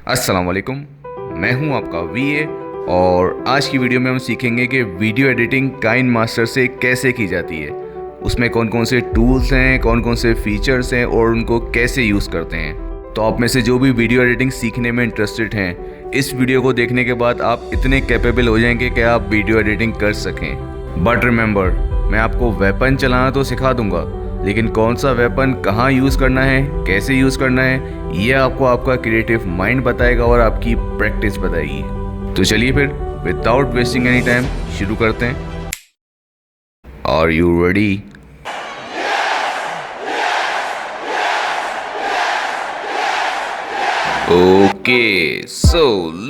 अस्सलाम वालेकुम। मैं हूं आपका वीए और आज की वीडियो में हम सीखेंगे कि वीडियो एडिटिंग काइन मास्टर से कैसे की जाती है, उसमें कौन कौन से टूल्स हैं, कौन कौन से फीचर्स हैं और उनको कैसे यूज़ करते हैं। तो आप में से जो भी वीडियो एडिटिंग सीखने में इंटरेस्टेड हैं, इस वीडियो को देखने के बाद आप इतने कैपेबल हो जाएंगे कि आप वीडियो एडिटिंग कर सकें। बट रिमेंबर, मैं आपको वेपन चलाना तो सिखा दूंगा, लेकिन कौन सा वेपन कहाँ यूज़ करना है, कैसे यूज़ करना है, ये आपको आपका क्रिएटिव माइंड बताएगा और आपकी प्रैक्टिस बताएगी। तो चलिए फिर विदाउट वेस्टिंग एनी टाइम शुरू करते हैं। Are you ready? Okay, so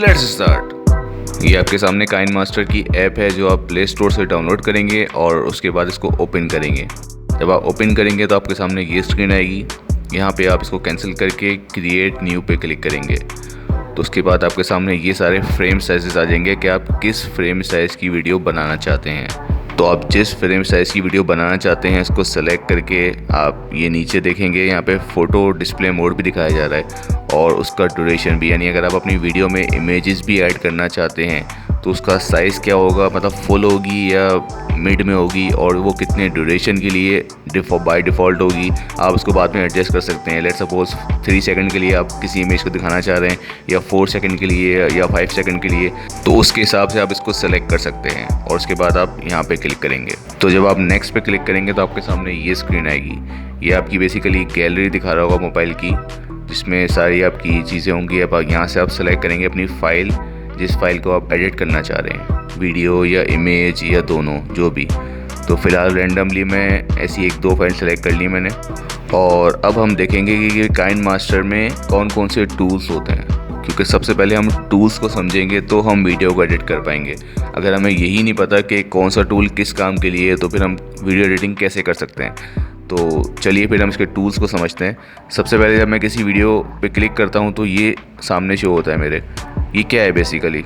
let's start. ये आपके सामने काइन मास्टर की ऐप है जो आप प्ले स्टोर से डाउनलोड करेंगे और उसके बाद इसको ओपन करेंगे। जब आप ओपन करेंगे तो आपके सामने ये स्क्रीन आएगी। यहाँ पे आप इसको कैंसिल करके क्रिएट न्यू पे क्लिक करेंगे तो उसके बाद आपके सामने ये सारे फ्रेम साइजेस आ जाएंगे कि आप किस फ्रेम साइज़ की वीडियो बनाना चाहते हैं। तो आप जिस फ्रेम साइज़ की वीडियो बनाना चाहते हैं इसको सेलेक्ट करके आप ये नीचे देखेंगे, यहाँ पे फ़ोटो डिस्प्ले मोड भी दिखाया जा रहा है और उसका ड्यूरेशन भी, यानी अगर आप अपनी वीडियो में इमेजेस भी ऐड करना चाहते हैं तो उसका साइज़ क्या होगा, मतलब फुल होगी या मिड में होगी और वो कितने ड्यूरेशन के लिए बाय डिफ़ॉल्ट होगी, आप उसको बाद में एडजस्ट कर सकते हैं। लेट्स सपोज 3 सेकंड के लिए आप किसी इमेज को दिखाना चाह रहे हैं या 4 सेकंड के लिए या 5 सेकंड के लिए, तो उसके हिसाब से आप इसको सेलेक्ट कर सकते हैं और उसके बाद आप यहाँ पे क्लिक करेंगे। तो जब आप नेक्स्ट पे क्लिक करेंगे तो आपके सामने ये स्क्रीन आएगी। ये आपकी बेसिकली गैलरी दिखा रहा होगा मोबाइल की, जिसमें सारी आपकी चीज़ें होंगी। अब यहाँ से आप सेलेक्ट करेंगे अपनी फ़ाइल, जिस फाइल को आप एडिट करना चाह रहे हैं, वीडियो या इमेज या दोनों, जो भी। तो फ़िलहाल रैंडमली मैं ऐसी 1-2 फाइल सेलेक्ट कर ली मैंने। और अब हम देखेंगे कि काइन मास्टर में कौन कौन से टूल्स होते हैं, क्योंकि सबसे पहले हम टूल्स को समझेंगे तो हम वीडियो को एडिट कर पाएंगे। अगर हमें यही नहीं पता कि कौन सा टूल किस काम के लिए है तो फिर हम वीडियो एडिटिंग कैसे कर सकते हैं। तो चलिए फिर हम इसके टूल्स को समझते हैं। सबसे पहले जब मैं किसी वीडियो पे क्लिक करता हूँ तो ये सामने शो होता है मेरे। ये क्या है बेसिकली?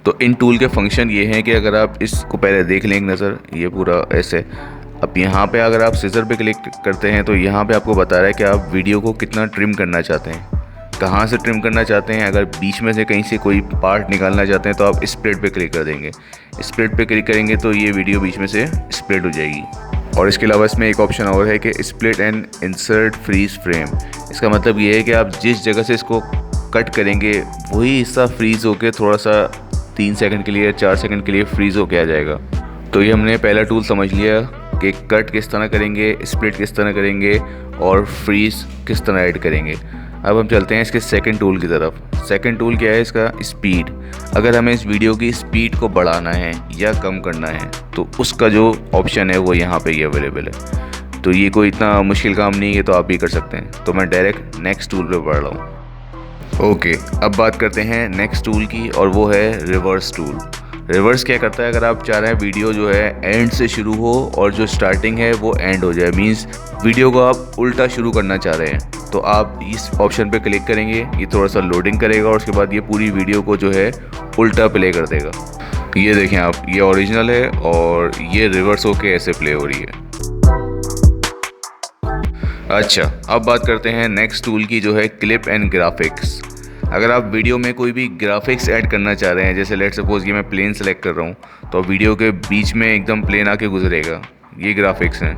तो इन टूल के फंक्शन ये हैं कि अगर आप इसको पहले देख लें एक नज़र, ये पूरा ऐसे। अब यहाँ पे अगर आप सीजर पे क्लिक करते हैं तो यहाँ पे आपको बता रहा है कि आप वीडियो को कितना ट्रिम करना चाहते हैं, कहाँ से ट्रिम करना चाहते हैं। अगर बीच में से कहीं से कोई पार्ट निकालना चाहते हैं तो आप स्प्लिट पे क्लिक कर देंगे। स्प्लिट पे क्लिक करेंगे तो ये वीडियो बीच में से स्प्लिट हो जाएगी। और इसके अलावा इसमें एक ऑप्शन और है कि split and insert freeze frame. इसका मतलब ये है कि आप जिस जगह से इसको कट करेंगे वही हिस्सा फ्रीज़ होकर थोड़ा सा 3 सेकंड के लिए 4 सेकंड के लिए फ्रीज़ होके आ जाएगा। तो ये हमने पहला टूल समझ लिया कि कट किस तरह करेंगे, स्प्लिट किस तरह करेंगे और फ्रीज़ किस तरह ऐड करेंगे। अब हम चलते हैं इसके सेकंड टूल की तरफ। सेकंड टूल क्या है इसका? स्पीड। अगर हमें इस वीडियो की स्पीड को बढ़ाना है या कम करना है तो उसका जो ऑप्शन है वो यहाँ पे ही अवेलेबल है। तो ये कोई इतना मुश्किल काम नहीं है, तो आप भी कर सकते हैं। तो मैं डायरेक्ट नेक्स्ट टूल पे बढ़ रहा हूँ। ओके, अब बात करते हैं नेक्स्ट टूल की और वो है रिवर्स टूल। रिवर्स क्या करता है? अगर आप चाह रहे हैं वीडियो जो है एंड से शुरू हो और जो स्टार्टिंग है वो एंड हो जाए, मींस वीडियो को आप उल्टा शुरू करना चाह रहे हैं, तो आप इस ऑप्शन पे क्लिक करेंगे। ये थोड़ा सा लोडिंग करेगा और उसके बाद ये पूरी वीडियो को जो है उल्टा प्ले कर देगा। ये देखें आप, ये ओरिजिनल है और ये रिवर्स होके ऐसे प्ले हो रही है। अच्छा, अब बात करते हैं नेक्स्ट टूल की जो है क्लिप एंड ग्राफिक्स। अगर आप वीडियो में कोई भी ग्राफिक्स ऐड करना चाह रहे हैं, जैसे लेट सपोज ये मैं प्लेन सेलेक्ट कर रहा हूँ तो वीडियो के बीच में एकदम प्लेन आके गुजरेगा, ये ग्राफिक्स हैं।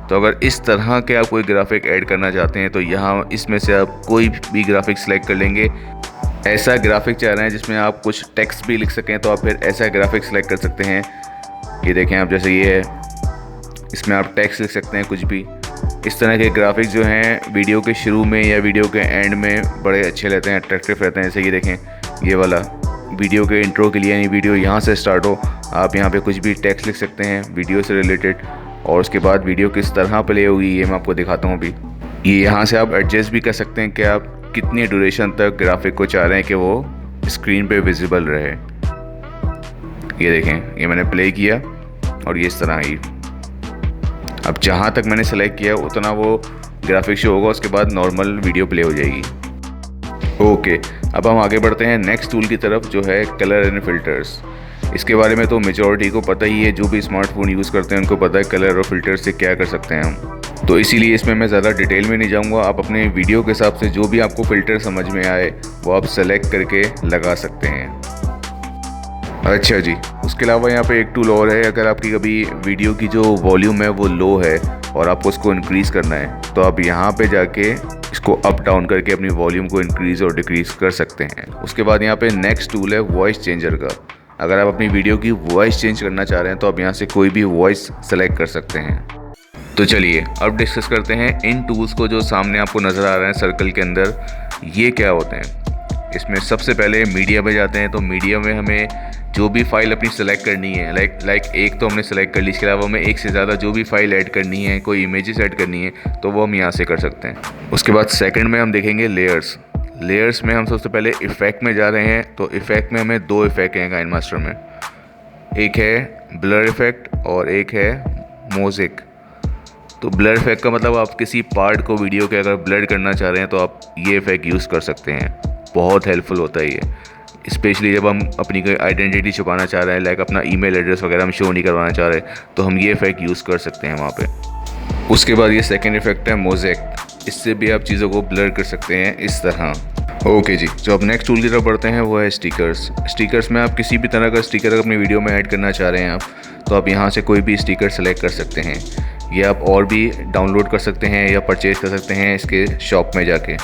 तो अगर इस तरह के आप कोई ग्राफिक ऐड करना चाहते हैं तो यहाँ इसमें से आप कोई भी ग्राफिक सेलेक्ट कर लेंगे। ऐसा ग्राफिक चाह रहे हैं जिसमें आप कुछ टेक्स्ट भी लिख सकें तो आप फिर ऐसा ग्राफिक सेलेक्ट कर सकते हैं। ये देखें आप, जैसे ये है, इसमें आप टेक्स्ट लिख सकते हैं कुछ भी। इस तरह के ग्राफिक्स जो हैं वीडियो के शुरू में या वीडियो के एंड में बड़े अच्छे रहते हैं, अट्रैक्टिव रहते हैं। जैसे ये देखें, ये वाला वीडियो के इंट्रो के लिए, यानी वीडियो यहाँ से स्टार्ट हो, आप यहाँ पे कुछ भी टेक्स्ट लिख सकते हैं वीडियो से रिलेटेड और उसके बाद वीडियो किस तरह प्ले होगी ये मैं आपको दिखाता हूँ अभी। ये यहाँ से आप एडजस्ट भी कर सकते हैं कि आप कितनी ड्यूरेशन तक ग्राफिक को चाह रहे हैं कि वो स्क्रीन पर विजिबल रहे। ये देखें, ये मैंने प्ले किया और ये इस तरह ही, अब जहाँ तक मैंने सेलेक्ट किया उतना वो ग्राफिक शो होगा, उसके बाद नॉर्मल वीडियो प्ले हो जाएगी। ओके, अब हम आगे बढ़ते हैं नेक्स्ट टूल की तरफ जो है कलर एंड फिल्टर्स। इसके बारे में तो मेजॉरिटी को पता ही है, जो भी स्मार्टफोन यूज़ करते हैं उनको पता है कलर और फिल्टर से क्या कर सकते हैं हम। तो इसीलिए इसमें मैं ज़्यादा डिटेल में नहीं जाऊंगा। आप अपने वीडियो के हिसाब से जो भी आपको फ़िल्टर समझ में आए वो आप सेलेक्ट करके लगा सकते हैं। अच्छा जी, उसके अलावा यहाँ पे एक टूल और है। अगर आपकी कभी वीडियो की जो वॉल्यूम है वो लो है और आपको उसको इंक्रीज़ करना है तो आप यहाँ पे जाके इसको अप डाउन करके अपनी वॉल्यूम को इंक्रीज़ और डिक्रीज़ कर सकते हैं। उसके बाद यहाँ पे नेक्स्ट टूल है वॉइस चेंजर का। अगर आप अपनी वीडियो की वॉइस चेंज करना चाह रहे हैं तो आप यहाँ से कोई भी वॉइस सेलेक्ट कर सकते हैं। तो चलिए अब डिस्कस करते हैं इन टूल्स को जो सामने आपको नज़र आ रहे हैं सर्कल के अंदर, ये क्या होते हैं। इसमें सबसे पहले मीडिया में जाते हैं। तो मीडिया में हमें जो भी फाइल अपनी सेलेक्ट करनी है, लाइक एक तो हमने सेलेक्ट कर ली, इसके अलावा हमें एक से ज़्यादा जो भी फाइल ऐड करनी है, कोई इमेजेस ऐड करनी है तो वो हम यहाँ से कर सकते हैं। उसके बाद सेकंड में हम देखेंगे लेयर्स में हम सबसे पहले इफ़ेक्ट में जा रहे हैं। तो इफ़ेक्ट में हमें दो इफ़ेक्ट हैं काइनमास्टर में, एक है ब्लर इफ़ेक्ट और एक है मोज़ेक। तो ब्लर इफ़ेक्ट का मतलब आप किसी पार्ट को वीडियो के अगर ब्लर करना चाह रहे हैं तो आप ये इफ़ेक्ट यूज़ कर सकते हैं। बहुत हेल्पफुल होता है ये, स्पेशली जब हम अपनी कोई आइडेंटिटी छुपाना चाह रहे हैं, लाइक अपना ईमेल एड्रेस वगैरह हम शो नहीं करवाना चाह रहे तो हम ये इफ़ेक्ट यूज़ कर सकते हैं वहाँ पे। उसके बाद ये सेकंड इफ़ेक्ट है मोज़ेक। इससे भी आप चीज़ों को ब्लर कर सकते हैं इस तरह। ओके जी, जो अब नेक्स्ट टूल की तरफ बढ़ते हैं वो है स्टिकर्स में आप किसी भी तरह का स्टिकर अपनी वीडियो में ऐड करना चाह रहे हैं तो आप यहाँ से कोई भी स्टिकर सेलेक्ट कर सकते हैं। ये आप और भी डाउनलोड कर सकते हैं या परचेज़ कर सकते हैं इसके शॉप में जाके।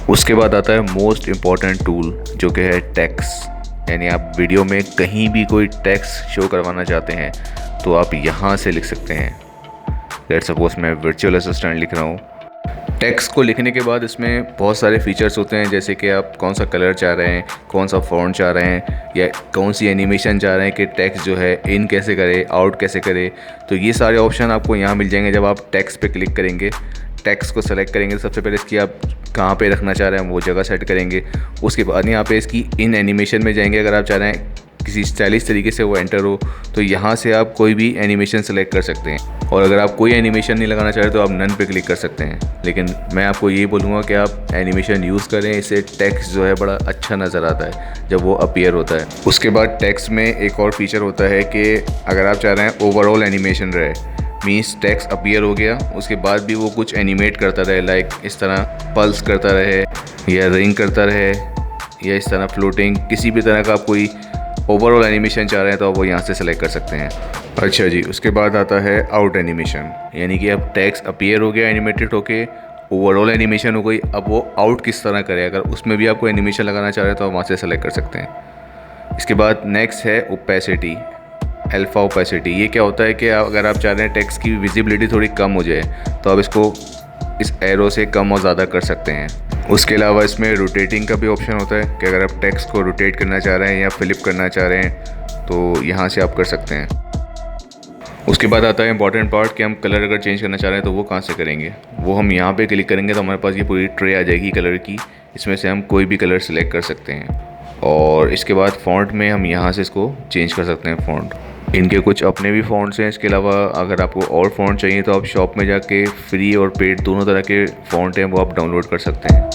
उसके बाद आता है मोस्ट इम्पॉर्टेंट टूल जो कि है टेक्स्ट। यानी आप वीडियो में कहीं भी कोई टेक्स्ट शो करवाना चाहते हैं तो आप यहाँ से लिख सकते हैं। लेट्स सपोज मैं वर्चुअल असिस्टेंट लिख रहा हूँ। टेक्स्ट को लिखने के बाद इसमें बहुत सारे फीचर्स होते हैं, जैसे कि आप कौन सा कलर चाह रहे हैं, कौन सा फॉन्ट चाह रहे हैं, या कौन सी एनिमेशन चाह रहे हैं कि टेक्स्ट जो है इन कैसे करे, आउट कैसे करे। तो ये सारे ऑप्शन आपको यहाँ मिल जाएंगे। जब आप टेक्स्ट पे क्लिक करेंगे, टेक्स्ट को सेलेक्ट करेंगे, सबसे पहले इसकी आप कहाँ पे रखना चाह रहे हैं वो जगह सेट करेंगे। उसके बाद यहाँ पे इसकी इन एनिमेशन में जाएंगे। अगर आप चाह रहे हैं किसी स्टाइलिश तरीके से वो एंटर हो तो यहाँ से आप कोई भी एनिमेशन सेलेक्ट कर सकते हैं। और अगर आप कोई एनिमेशन नहीं लगाना चाह रहे तो आप नन पे क्लिक कर सकते हैं। लेकिन मैं आपको ये बोलूँगा कि आप एनिमेशन यूज़ करें, इससे टेक्स्ट जो है बड़ा अच्छा नज़र आता है जब वो अपीयर होता है। उसके बाद टेक्स्ट में एक और फीचर होता है कि अगर आप चाह रहे हैं ओवरऑल एनिमेशन रहे, मीन्स टेक्स्ट अपीयर हो गया उसके बाद भी वो कुछ एनिमेट करता रहे, लाइक इस तरह पल्स करता रहे या रिंग करता रहे या इस तरह फ्लोटिंग, किसी भी तरह का आप कोई ओवरऑल एनिमेशन चाह रहे हैं तो आप वो यहाँ से सेलेक्ट कर सकते हैं। अच्छा जी, उसके बाद आता है आउट एनिमेशन। यानी कि अब टेक्स्ट अपीयर हो गया एनिमेटेड होके, ओवरऑल एनिमेशन हो गई, अब वो आउट किस तरह करे, अगर उसमें भी आपको एनिमेशन लगाना चाह रहे हैं तो आप वहाँ से सेलेक्ट कर सकते हैं। इसके बाद नेक्स्ट है ओपेसिटी, अल्फा ओपेसिटी। ये क्या होता है कि अगर आप चाह रहे हैं टेक्स्ट की विजिबिलिटी थोड़ी कम हो जाए तो आप इसको इस एरो से कम और ज़्यादा कर सकते हैं। उसके अलावा इसमें रोटेटिंग का भी ऑप्शन होता है कि अगर आप टेक्स्ट को रोटेट करना चाह रहे हैं या फ्लिप करना चाह रहे हैं तो यहाँ से आप कर सकते हैं। उसके बाद आता है इंपॉर्टेंट पार्ट कि हम कलर अगर चेंज करना चाह रहे हैं तो वो कहाँ से करेंगे। वो हम यहाँ पे क्लिक करेंगे तो हमारे पास ये पूरी ट्रे आ जाएगी कलर की, इसमें से हम कोई भी कलर सेलेक्ट कर सकते हैं। और इसके बाद फ़ॉन्ट में हम यहाँ से इसको चेंज कर सकते हैं फ़ॉन्ट। इनके कुछ अपने भी फ़ॉन्ट्स हैं। इसके अलावा अगर आपको और फ़ॉन्ट चाहिए तो आप शॉप में जाके फ्री और पेड दोनों तरह के फ़ॉन्ट हैं वो आप डाउनलोड कर सकते हैं।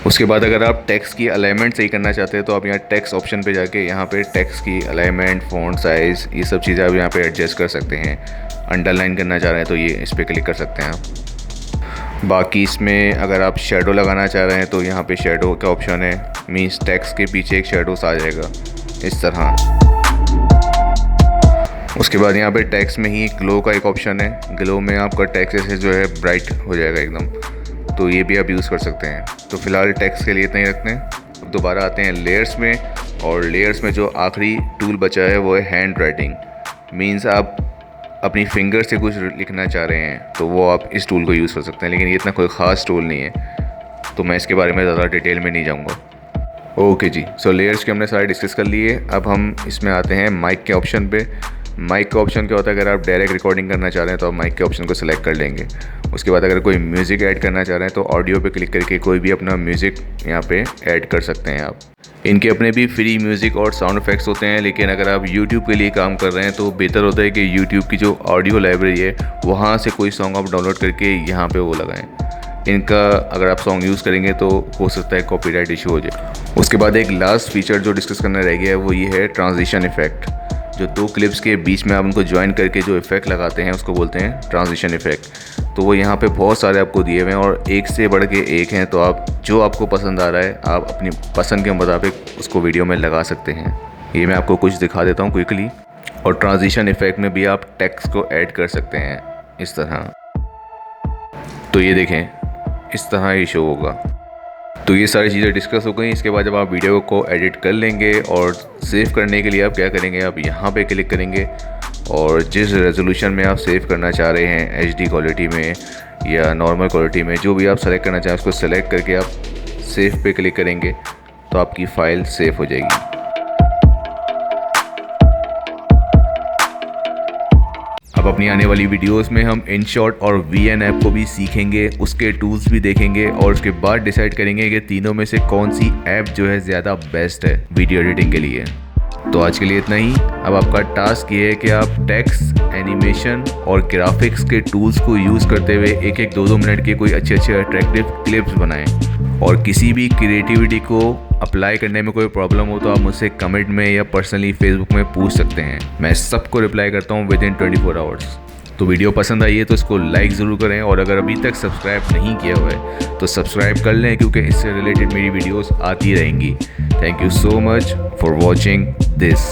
उसके बाद अगर आप टेक्स्ट की अलाइनमेंट सही करना चाहते हैं तो आप यहाँ टेक्स्ट ऑप्शन पे जाके यहाँ पे टेक्स्ट की अलाइनमेंट, फ़ॉन्ट साइज़, ये सब चीज़ें आप यहाँ पे एडजस्ट कर सकते हैं। अंडरलाइन करना चाह रहे हैं तो ये इस पर क्लिक कर सकते हैं आप। बाकी इसमें अगर आप शेडो लगाना चाह रहे हैं तो यहाँ पे शेडो का ऑप्शन है, मीन्स टेक्स्ट के पीछे एक शेडोस आ जाएगा इस तरह। उसके बाद यहाँ पे टेक्स्ट में ही ग्लो का एक ऑप्शन है। ग्लो में आपका टेक्स्ट ऐसे जो है ब्राइट हो जाएगा एकदम, तो ये भी आप यूज़ कर सकते हैं। तो फ़िलहाल टेक्स्ट के लिए इतना ही रखते हैं। अब दोबारा आते हैं लेयर्स में, और लेयर्स में जो आखिरी टूल बचा है वो है हैंड राइटिंग। मीन्स आप अपनी फिंगर से कुछ लिखना चाह रहे हैं तो वो आप इस टूल को यूज़ कर सकते हैं। लेकिन ये इतना कोई ख़ास टूल नहीं है तो मैं इसके बारे में ज़्यादा डिटेल में नहीं जाऊँगा। ओके जी, सो लेयर्स के हमने सारे डिस्कस कर लिए। अब हम इसमें आते हैं माइक के ऑप्शन पे। माइक का ऑप्शन क्या होता है, अगर आप डायरेक्ट रिकॉर्डिंग करना चाह रहे हैं तो आप माइक के ऑप्शन को सिलेक्ट कर लेंगे। उसके बाद अगर कोई म्यूज़िक ऐड करना चाह रहे हैं तो ऑडियो पे क्लिक करके कोई भी अपना म्यूज़िक यहाँ पे ऐड कर सकते हैं आप। इनके अपने भी फ्री म्यूज़िक और साउंड इफ़ेक्ट्स होते हैं, लेकिन अगर आप यूट्यूब के लिए काम कर रहे हैं तो बेहतर होता है कि यूट्यूब की जो ऑडियो लाइब्रेरी है वहाँ से कोई सॉन्ग आप डाउनलोड करके यहाँ पर वो लगाएँ। इनका अगर आप सॉन्ग यूज़ करेंगे तो हो सकता है कॉपीराइट इशू हो जाए। उसके बाद एक लास्ट फीचर जो डिस्कस करना रह गया है वो ये है ट्रांजिशन इफ़ेक्ट। जो दो क्लिप्स के बीच में आप उनको ज्वाइन करके जो इफ़ेक्ट लगाते हैं उसको बोलते हैं ट्रांजिशन इफ़ेक्ट। तो वो यहाँ पे बहुत सारे आपको दिए हुए हैं और एक से बढ़ के एक हैं। तो आप जो आपको पसंद आ रहा है आप अपनी पसंद के मुताबिक उसको वीडियो में लगा सकते हैं। ये मैं आपको कुछ दिखा देता हूँ क्विकली। और ट्रांजिशन इफ़ेक्ट में भी आप टेक्स्ट को ऐड कर सकते हैं इस तरह। तो ये देखें, इस तरह ही शो होगा। तो ये सारी चीज़ें डिस्कस हो गई। इसके बाद जब आप वीडियो को एडिट कर लेंगे और सेव करने के लिए आप क्या करेंगे, आप यहाँ पे क्लिक करेंगे और जिस रेजोल्यूशन में आप सेव करना चाह रहे हैं, HD क्वालिटी में या नॉर्मल क्वालिटी में, जो भी आप सेलेक्ट करना चाहें उसको सेलेक्ट करके आप सेव पे क्लिक करेंगे तो आपकी फ़ाइल सेव हो जाएगी। अब अपनी आने वाली वीडियोस में हम InShot और VN ऐप को भी सीखेंगे, उसके टूल्स भी देखेंगे और उसके बाद डिसाइड करेंगे कि तीनों में से कौन सी ऐप जो है ज़्यादा बेस्ट है वीडियो एडिटिंग के लिए। तो आज के लिए इतना ही। अब आपका टास्क ये है कि आप टेक्स्ट, एनिमेशन और ग्राफिक्स के टूल्स को यूज़ करते हुए एक 2-2 मिनट के कोई अच्छे अट्रैक्टिव क्लिप्स बनाएं। और किसी भी क्रिएटिविटी को अप्लाई करने में कोई प्रॉब्लम हो तो आप मुझसे कमेंट में या पर्सनली फेसबुक में पूछ सकते हैं। मैं सबको रिप्लाई करता हूँ विदिन 24 आवर्स। तो वीडियो पसंद आई है तो इसको लाइक ज़रूर करें और अगर अभी तक सब्सक्राइब नहीं किया हुआ है तो सब्सक्राइब कर लें, क्योंकि इससे रिलेटेड मेरी वीडियोस आती रहेंगी। Thank you so much for watching this.